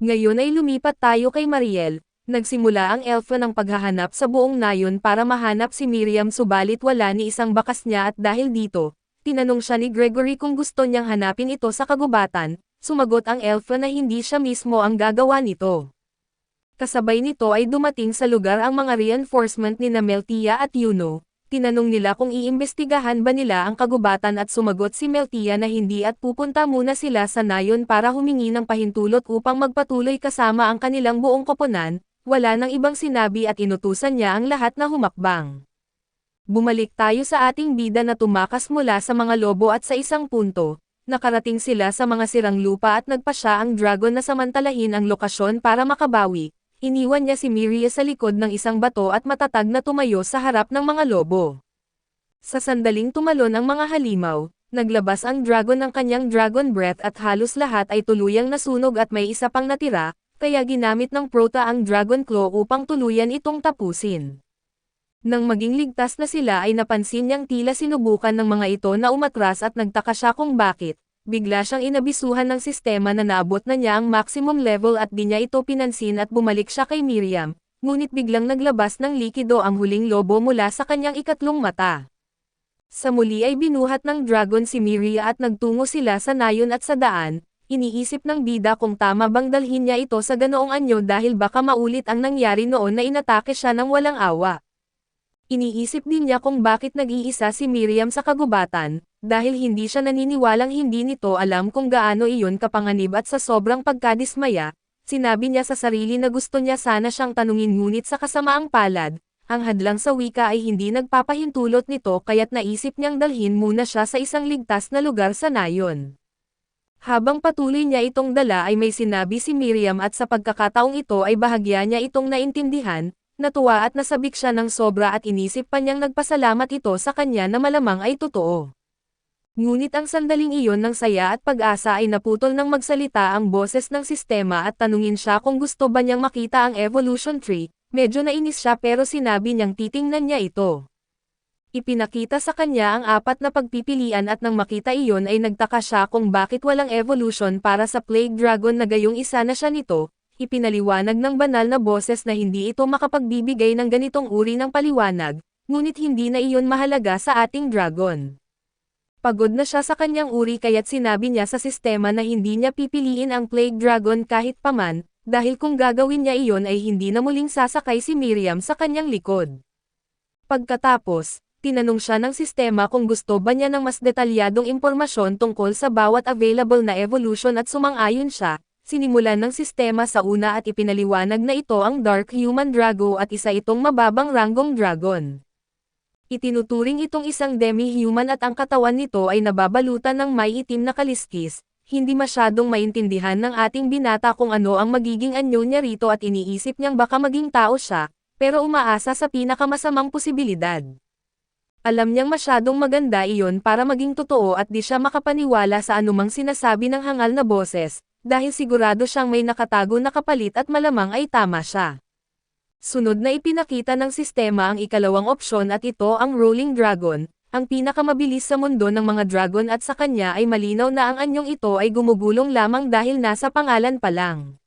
Ngayon ay lumipat tayo kay Mariel. Nagsimula ang elfo ng paghahanap sa buong nayon para mahanap si Miriam subalit wala ni isang bakas niya at dahil dito, tinanong siya ni Gregory kung gusto niyang hanapin ito sa kagubatan, sumagot ang elfo na hindi siya mismo ang gagawa nito. Kasabay nito ay dumating sa lugar ang mga reinforcement ni Meltia at Yuno. Tinanong nila kung iimbestigahan ba nila ang kagubatan at sumagot si Meltia na hindi at pupunta muna sila sa nayon para humingi ng pahintulot upang magpatuloy kasama ang kanilang buong koponan, wala nang ibang sinabi at inutusan niya ang lahat na humakbang. Bumalik tayo sa ating bida na tumakas mula sa mga lobo at sa isang punto, nakarating sila sa mga sirang lupa at nagpasya ang dragon na samantalahin ang lokasyon para makabawi. Iniwan niya si Miria sa likod ng isang bato at matatag na tumayo sa harap ng mga lobo. Sa sandaling tumalon ang mga halimaw, naglabas ang dragon ng kanyang dragon breath at halos lahat ay tuluyang nasunog at may isa pang natira, kaya ginamit ng Prota ang dragon claw upang tuluyan itong tapusin. Nang maging ligtas na sila ay napansin niyang tila sinubukan ng mga ito na umatras at nagtaka siya kung bakit. Bigla siyang inabisuhan ng sistema na naabot na niya ang maximum level at di niya ito pinansin at bumalik siya kay Miriam, ngunit biglang naglabas ng likido ang huling lobo mula sa kanyang ikatlong mata. Sa muli ay binuhat ng dragon si Miria at nagtungo sila sa nayon at sa daan, iniisip ng bida kung tama bang dalhin niya ito sa ganoong anyo dahil baka maulit ang nangyari noon na inatake siya ng walang awa. Iniisip din niya kung bakit nag-iisa si Miriam sa kagubatan, dahil hindi siya naniniwalang hindi nito alam kung gaano iyon kapanganib at sa sobrang pagkadismaya, sinabi niya sa sarili na gusto niya sana siyang tanungin ngunit sa kasamaang palad, ang hadlang sa wika ay hindi nagpapahintulot nito kaya't naisip niyang dalhin muna siya sa isang ligtas na lugar sa nayon. Habang patuloy niya itong dala ay may sinabi si Miriam at sa pagkakataong ito ay bahagya niya itong naintindihan, natuwa at nasabik siya ng sobra at inisip pa niyang nagpasalamat ito sa kanya na malamang ay totoo. Ngunit ang sandaling iyon ng saya at pag-asa ay naputol nang magsalita ang boses ng sistema at tanungin siya kung gusto ba niyang makita ang evolution tree, medyo nainis siya pero sinabi niyang titingnan niya ito. Ipinakita sa kanya ang apat na pagpipilian at nang makita iyon ay nagtaka siya kung bakit walang evolution para sa Plague Dragon na gayong isa na siya nito, ipinaliwanag ng banal na boses na hindi ito makapagbibigay ng ganitong uri ng paliwanag, ngunit hindi na iyon mahalaga sa ating dragon. Pagod na siya sa kanyang uri kaya't sinabi niya sa sistema na hindi niya pipiliin ang Plague Dragon kahit paman, dahil kung gagawin niya iyon ay hindi na muling sasakay si Miriam sa kanyang likod. Pagkatapos, tinanong siya ng sistema kung gusto ba niya ng mas detalyadong impormasyon tungkol sa bawat available na evolution at sumang-ayon siya, sinimulan ng sistema sa una at ipinaliwanag na ito ang Dark Human Drago at isa itong mababang ranggong dragon. Itinuturing itong isang demi-human at ang katawan nito ay nababalutan ng may itim na kaliskis, hindi masyadong maintindihan ng ating binata kung ano ang magiging anyo niya rito at iniisip niyang baka maging tao siya, pero umaasa sa pinakamasamang posibilidad. Alam niyang masyadong maganda iyon para maging totoo at di siya makapaniwala sa anumang sinasabi ng hangal na boses, dahil sigurado siyang may nakatago na kapalit at malamang ay tama siya. Sunod na ipinakita ng sistema ang ikalawang opsyon at ito ang Rolling Dragon, ang pinakamabilis sa mundo ng mga dragon at sa kanya ay malinaw na ang anyong ito ay gumugulong lamang dahil nasa pangalan pa lang.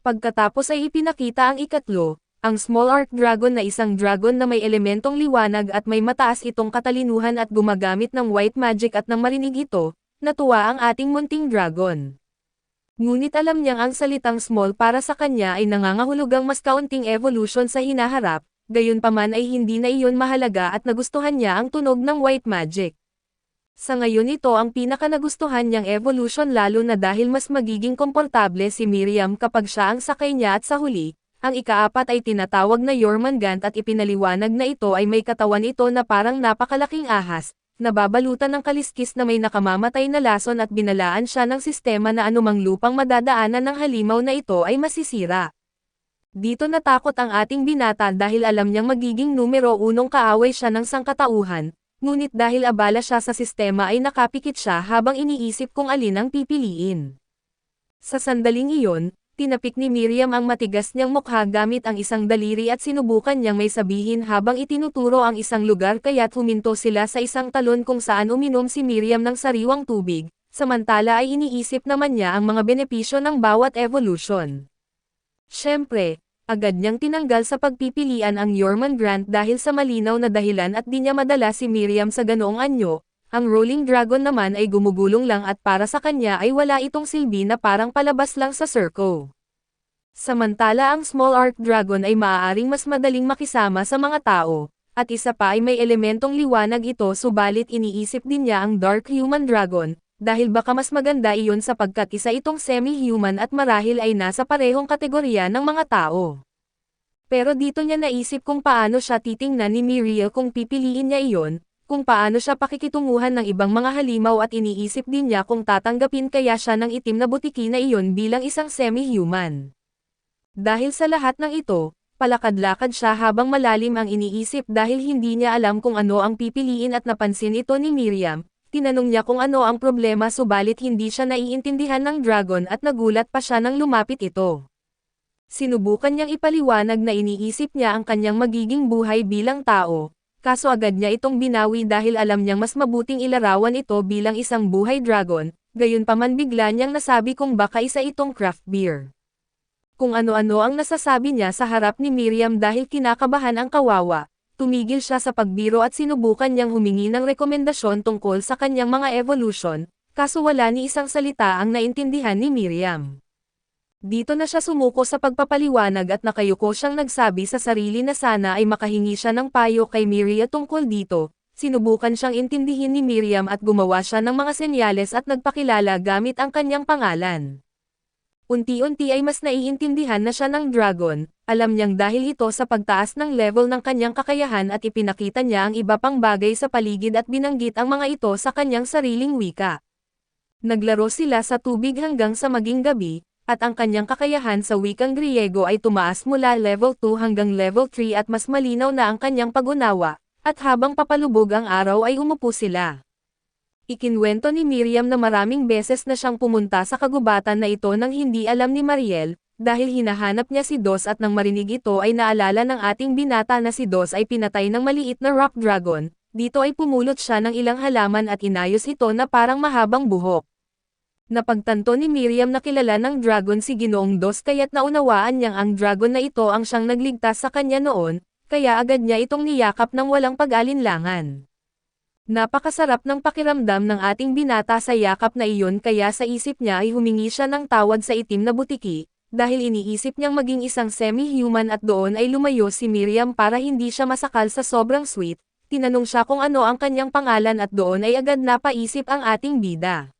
Pagkatapos ay ipinakita ang ikatlo, ang Small Arc Dragon na isang dragon na may elementong liwanag at may mataas itong katalinuhan at gumagamit ng white magic at nang marinig ito, natuwa ang ating munting dragon. Ngunit alam niyang ang salitang small para sa kanya ay nangangahulugang mas kaunting evolution sa hinaharap, gayunpaman ay hindi na iyon mahalaga at nagustuhan niya ang tunog ng white magic. Sa ngayon ito ang pinakanagustuhan niyang evolution lalo na dahil mas magiging komportable si Miriam kapag siya ang sakay niya at sa huli, ang ikaapat ay tinatawag na Jormungand at ipinaliwanag na ito ay may katawan ito na parang napakalaking ahas, nababalutan ng kaliskis na may nakamamatay na lason at binalaan siya ng sistema na anumang lupang madadaanan ng halimaw na ito ay masisira. Dito natakot ang ating binata dahil alam niyang magiging numero unong kaaway siya ng sangkatauhan, ngunit dahil abala siya sa sistema ay nakapikit siya habang iniisip kung alin ang pipiliin. Sa sandaling iyon, tinapik ni Miriam ang matigas niyang mukha gamit ang isang daliri at sinubukan niyang may sabihin habang itinuturo ang isang lugar kaya't huminto sila sa isang talon kung saan uminom si Miriam ng sariwang tubig, samantala ay iniisip naman niya ang mga benepisyo ng bawat evolution. Siyempre, agad niyang tinanggal sa pagpipilian ang Jormungandr dahil sa malinaw na dahilan at di niya madala si Miriam sa ganoong anyo. Ang Rolling Dragon naman ay gumugulong lang at para sa kanya ay wala itong silbi na parang palabas lang sa circle. Samantala ang Small Arc Dragon ay maaaring mas madaling makisama sa mga tao, at isa pa ay may elementong liwanag ito subalit iniisip din niya ang Dark Human Dragon, dahil baka mas maganda iyon sapagkat isa itong semi-human at marahil ay nasa parehong kategorya ng mga tao. Pero dito niya naisip kung paano siya titingnan ni Miriel kung pipiliin niya iyon, kung paano siya pakikitunguhan ng ibang mga halimaw at iniisip din niya kung tatanggapin kaya siya ng itim na butiki na iyon bilang isang semi-human. Dahil sa lahat ng ito, palakad-lakad siya habang malalim ang iniisip dahil hindi niya alam kung ano ang pipiliin at napansin ito ni Miriam. Tinanong niya kung ano ang problema subalit hindi siya naiintindihan ng dragon at nagulat pa siya nang lumapit ito. Sinubukan niyang ipaliwanag na iniisip niya ang kanyang magiging buhay bilang tao. Kaso agad niya itong binawi dahil alam niyang mas mabuting ilarawan ito bilang isang buhay dragon, gayunpaman bigla niyang nasabi kung baka isa itong craft beer. Kung ano-ano ang nasasabi niya sa harap ni Miriam dahil kinakabahan ang kawawa, tumigil siya sa pagbiro at sinubukan niyang humingi ng rekomendasyon tungkol sa kanyang mga evolution, kaso wala ni isang salita ang naintindihan ni Miriam. Dito na siya sumuko sa pagpapaliwanag at nakayuko siyang nagsabi sa sarili na sana ay makahingi siya ng payo kay Miriam tungkol dito. Sinubukan siyang intindihin ni Miriam at gumawa siya ng mga senyales at nagpakilala gamit ang kanyang pangalan. Unti-unti ay mas naiintindihan na siya ng dragon, alam niyang dahil ito sa pagtaas ng level ng kanyang kakayahan at ipinakita niya ang iba pang bagay sa paligid at binanggit ang mga ito sa kanyang sariling wika. Naglaro sila sa tubig hanggang sa maging gabi, at ang kanyang kakayahan sa wikang Griego ay tumaas mula level 2 hanggang level 3 at mas malinaw na ang kanyang pag-unawa, at habang papalubog ang araw ay umupo sila. Ikinwento ni Miriam na maraming beses na siyang pumunta sa kagubatan na ito nang hindi alam ni Mariel, dahil hinahanap niya si Dos at nang marinig ito ay naalala ng ating binata na si Dos ay pinatay ng maliit na rock dragon. Dito ay pumulot siya ng ilang halaman at inayos ito na parang mahabang buhok. Napagtanto ni Miriam na kilala ng dragon si Ginoong Dos kaya't naunawaan niyang ang dragon na ito ang siyang nagligtas sa kanya noon, kaya agad niya itong niyakap ng walang pag-alinlangan. Napakasarap ng pakiramdam ng ating binata sa yakap na iyon kaya sa isip niya ay humingi siya ng tawad sa itim na butiki, dahil iniisip niyang maging isang semi-human at doon ay lumayo si Miriam para hindi siya masakal sa sobrang sweet. Tinanong siya kung ano ang kanyang pangalan at doon ay agad napaisip ang ating bida.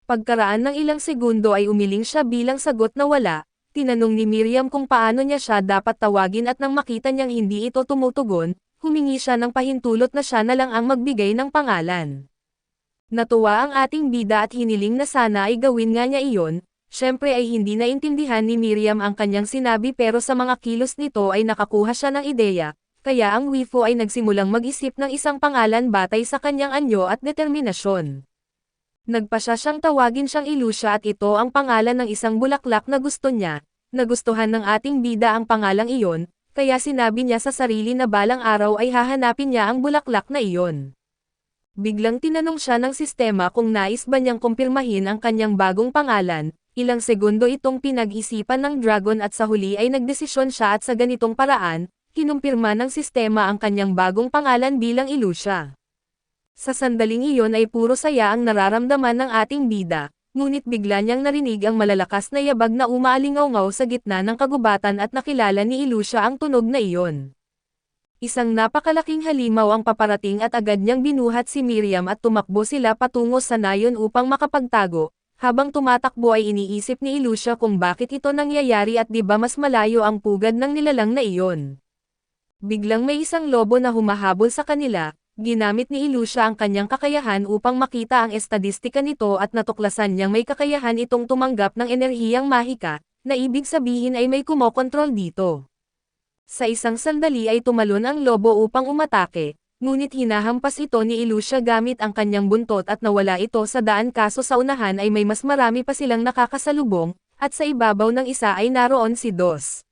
Pagkaraan ng ilang segundo ay umiling siya bilang sagot na wala. Tinanong ni Miriam kung paano niya siya dapat tawagin at nang makita niyang hindi ito tumutugon, humingi siya ng pahintulot na siya na lang ang magbigay ng pangalan. Natuwa ang ating bida at hiniling na sana ay gawin nga niya iyon. Siyempre ay hindi naintindihan ni Miriam ang kanyang sinabi pero sa mga kilos nito ay nakakuha siya ng ideya, kaya ang Wifo ay nagsimulang mag-isip ng isang pangalan batay sa kanyang anyo at determinasyon. Nagpasya siyang tawagin siyang Ilusya at ito ang pangalan ng isang bulaklak na gusto niya. Nagustuhan ng ating bida ang pangalang iyon, kaya sinabi niya sa sarili na balang araw ay hahanapin niya ang bulaklak na iyon. Biglang tinanong siya ng sistema kung nais ba niyang kumpirmahin ang kanyang bagong pangalan. Ilang segundo itong pinag-isipan ng dragon at sa huli ay nagdesisyon siya at sa ganitong paraan, kinumpirma ng sistema ang kanyang bagong pangalan bilang Ilusya. Sa sandaling iyon ay puro saya ang nararamdaman ng ating bida, ngunit bigla niyang narinig ang malalakas na yabag na umaalingaw-ngaw sa gitna ng kagubatan at nakilala ni Ilusya ang tunog na iyon. Isang napakalaking halimaw ang paparating at agad niyang binuhat si Miriam at tumakbo sila patungo sa nayon upang makapagtago. Habang tumatakbo ay iniisip ni Ilusya kung bakit ito nangyayari at di ba mas malayo ang pugad ng nilalang na iyon. Biglang may isang lobo na humahabol sa kanila. Ginamit ni Ilusya ang kanyang kakayahan upang makita ang estadistika nito at natuklasan niyang may kakayahan itong tumanggap ng enerhiyang mahika, na ibig sabihin ay may kumokontrol dito. Sa isang sandali ay tumalon ang lobo upang umatake, ngunit hinahampas ito ni Ilusya gamit ang kanyang buntot at nawala ito sa daan kaso sa unahan ay may mas marami pa silang nakakasalubong, at sa ibabaw ng isa ay naroon si Dos.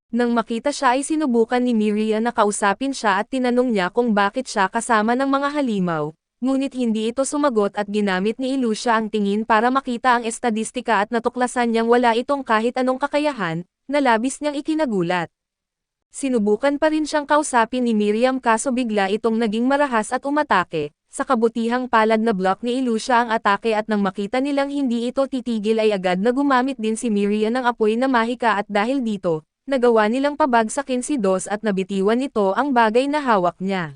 Nang makita siya ay sinubukan ni Miriam na kausapin siya at tinanong niya kung bakit siya kasama ng mga halimaw, ngunit hindi ito sumagot at ginamit ni Ilusha ang tingin para makita ang estadistika at natuklasan niyang wala itong kahit anong kakayahan, na labis niyang ikinagulat. Sinubukan pa rin siyang kausapin ni Miriam kaso bigla itong naging marahas at umatake. Sa kabutihang palad na block ni Ilusha ang atake at nang makita nilang hindi ito titigil ay agad na gumamit din si Miriam ng apoy na mahika at dahil dito, nagawa nilang pabagsakin si Dos at nabitiwan nito ang bagay na hawak niya.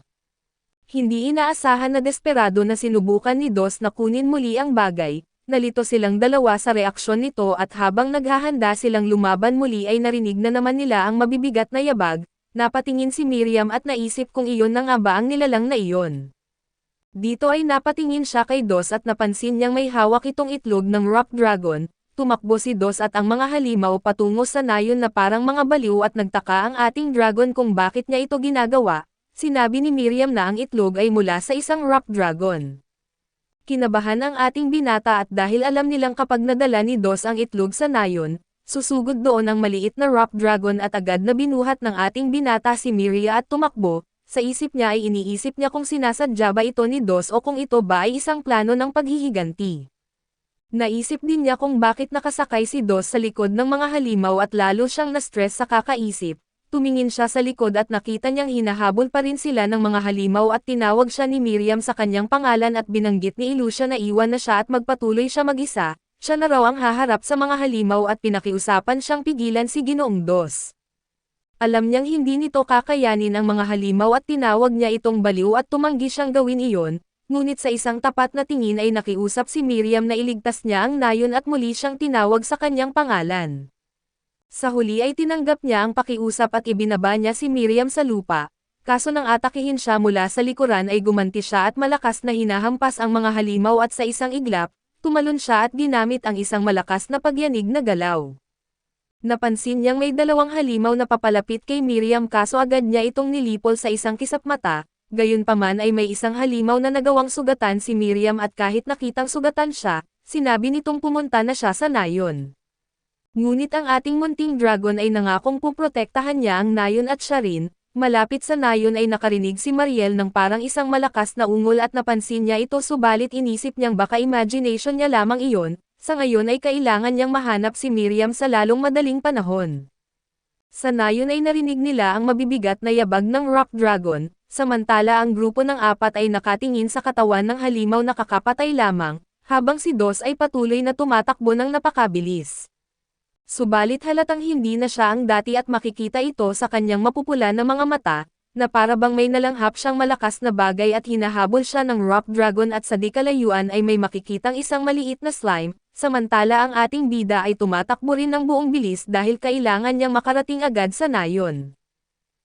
Hindi inaasahan na desperado na sinubukan ni Dos na kunin muli ang bagay, nalito silang dalawa sa reaksyon nito at habang naghahanda silang lumaban muli ay narinig na naman nila ang mabibigat na yabag, napatingin si Miriam at naisip kung iyon na nga ba ang nilalang na iyon. Dito ay napatingin siya kay Dos at napansin niyang may hawak itong itlog ng rock dragon, tumakbo si Dos at ang mga halimaw patungo sa nayon na parang mga baliw at nagtaka ang ating dragon kung bakit niya ito ginagawa, sinabi ni Miriam na ang itlog ay mula sa isang rock dragon. Kinabahan ang ating binata at dahil alam nilang kapag nadala ni Dos ang itlog sa nayon, susugod doon ang maliit na rock dragon at agad na binuhat ng ating binata si Miriam at tumakbo. Sa isip niya ay iniisip niya kung sinasadya ba ito ni Dos o kung ito ba ay isang plano ng paghihiganti. Naisip din niya kung bakit nakasakay si Dos sa likod ng mga halimaw at lalo siyang na-stress sa kakaisip. Tumingin siya sa likod at nakita niyang hinahabol pa rin sila ng mga halimaw at tinawag siya ni Miriam sa kanyang pangalan at binanggit ni Ilusha na iwan na siya at magpatuloy siya mag-isa. Siya na raw ang haharap sa mga halimaw at pinakiusapan siyang pigilan si Ginoong Dos. Alam niyang hindi nito kakayanin ang mga halimaw at tinawag niya itong baliw at tumanggi siyang gawin iyon, ngunit sa isang tapat na tingin ay nakiusap si Miriam na iligtas niya ang nayon at muli siyang tinawag sa kanyang pangalan. Sa huli ay tinanggap niya ang pakiusap at ibinaba niya si Miriam sa lupa, kaso nang atakihin siya mula sa likuran ay gumanti siya at malakas na hinahampas ang mga halimaw at sa isang iglap, tumalon siya at ginamit ang isang malakas na pagyanig na galaw. Napansin niyang may dalawang halimaw na papalapit kay Miriam kaso agad niya itong nilipol sa isang kisap mata, gayunpaman ay may isang halimaw na nagawang sugatan si Miriam at kahit nakitang sugatan siya, sinabi nitong pumunta na siya sa nayon. Ngunit ang ating munting dragon ay nangakong puprotektahan niya ang nayon at siya rin, malapit sa nayon ay nakarinig si Mariel ng parang isang malakas na ungol at napansin niya ito subalit inisip niyang baka imagination niya lamang iyon. Sa ngayon ay kailangan niyang mahanap si Miriam sa lalong madaling panahon. Sa nayon ay narinig nila ang mabibigat na yabag ng rock dragon, samantala ang grupo ng apat ay nakatingin sa katawan ng halimaw na kakapatay lamang, habang si Dos ay patuloy na tumatakbo ng napakabilis. Subalit halatang hindi na siya ang dati at makikita ito sa kanyang mapupula na mga mata, na para bang may nalanghap siyang malakas na bagay at hinahabol siya ng rock dragon at sa di kalayuan ay may makikitang isang maliit na slime, samantala ang ating bida ay tumatakbo rin ng buong bilis dahil kailangan niyang makarating agad sa nayon.